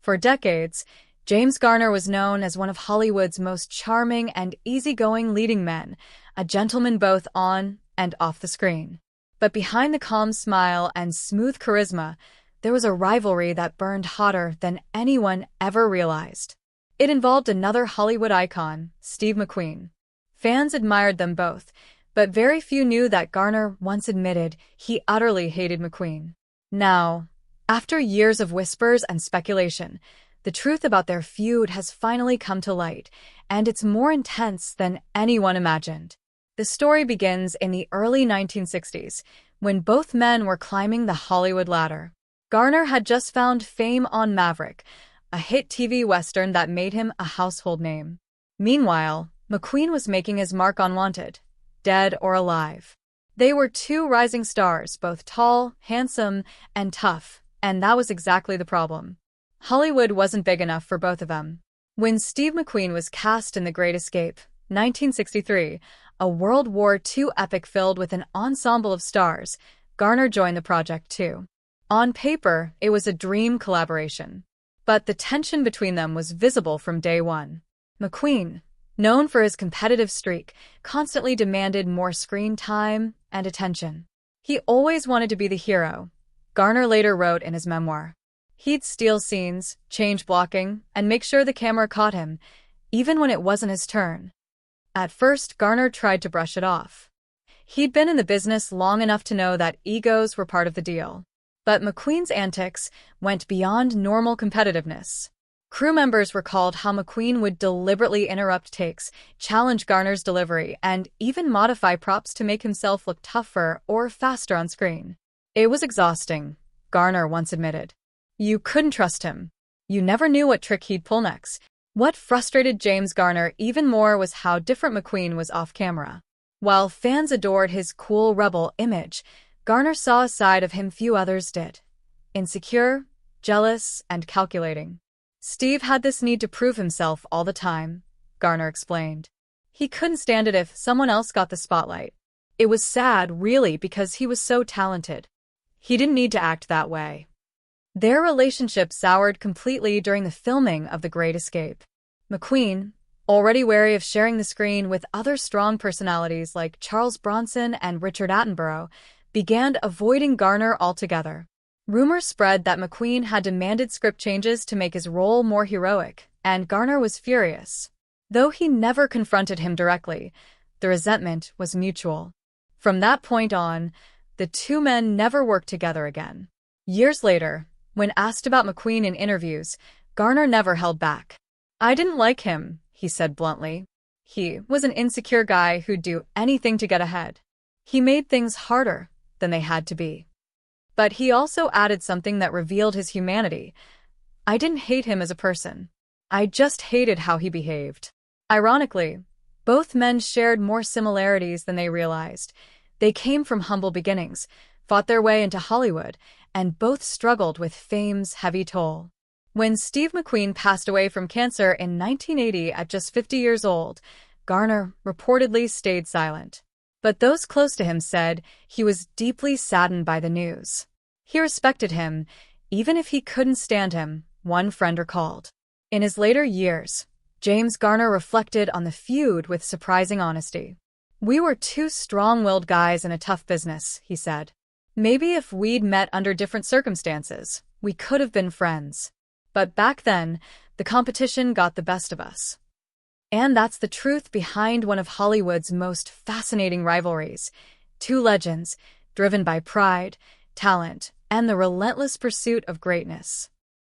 For decades, James Garner was known as one of Hollywood's most charming and easygoing leading men, a gentleman both on and off the screen. But behind the calm smile and smooth charisma, there was a rivalry that burned hotter than anyone ever realized. It involved another Hollywood icon, Steve McQueen. Fans admired them both, but very few knew that Garner once admitted he utterly hated McQueen. Now, after years of whispers and speculation, the truth about their feud has finally come to light, and it's more intense than anyone imagined. The story begins in the early 1960s, when both men were climbing the Hollywood ladder. Garner had just found fame on Maverick, a hit TV western that made him a household name. Meanwhile, McQueen was making his mark on Wanted, Dead or Alive. They were two rising stars, both tall, handsome, and tough, and that was exactly the problem. Hollywood wasn't big enough for both of them. When Steve McQueen was cast in The Great Escape, 1963, a World War II epic filled with an ensemble of stars, Garner joined the project too. On paper, it was a dream collaboration. But the tension between them was visible from day one. McQueen, known for his competitive streak, constantly demanded more screen time and attention. He always wanted to be the hero, Garner later wrote in his memoir. He'd steal scenes, change blocking, and make sure the camera caught him, even when it wasn't his turn. At first, Garner tried to brush it off. He'd been in the business long enough to know that egos were part of the deal. But McQueen's antics went beyond normal competitiveness. Crew members recalled how McQueen would deliberately interrupt takes, challenge Garner's delivery, and even modify props to make himself look tougher or faster on screen. It was exhausting, Garner once admitted. You couldn't trust him. You never knew what trick he'd pull next. What frustrated James Garner even more was how different McQueen was off-camera. While fans adored his cool rebel image, Garner saw a side of him few others did. Insecure, jealous, and calculating. Steve had this need to prove himself all the time, Garner explained. He couldn't stand it if someone else got the spotlight. It was sad, really, because he was so talented. He didn't need to act that way. Their relationship soured completely during the filming of The Great Escape. McQueen, already wary of sharing the screen with other strong personalities like Charles Bronson and Richard Attenborough, began avoiding Garner altogether. Rumors spread that McQueen had demanded script changes to make his role more heroic, and Garner was furious. Though he never confronted him directly, the resentment was mutual. From that point on, the two men never worked together again. Years later, when asked about McQueen in interviews, Garner never held back. "I didn't like him," he said bluntly. "He was an insecure guy who'd do anything to get ahead. He made things harder than they had to be." But he also added something that revealed his humanity. "I didn't hate him as a person. I just hated how he behaved." Ironically, both men shared more similarities than they realized. They came from humble beginnings, fought their way into Hollywood, and both struggled with fame's heavy toll. When Steve McQueen passed away from cancer in 1980 at just 50 years old, Garner reportedly stayed silent. But those close to him said he was deeply saddened by the news. He respected him, even if he couldn't stand him, one friend recalled. In his later years, James Garner reflected on the feud with surprising honesty. "We were two strong-willed guys in a tough business," he said. "Maybe if we'd met under different circumstances, we could have been friends. But back then, the competition got the best of us." And that's the truth behind one of Hollywood's most fascinating rivalries. Two legends, driven by pride, talent, and the relentless pursuit of greatness.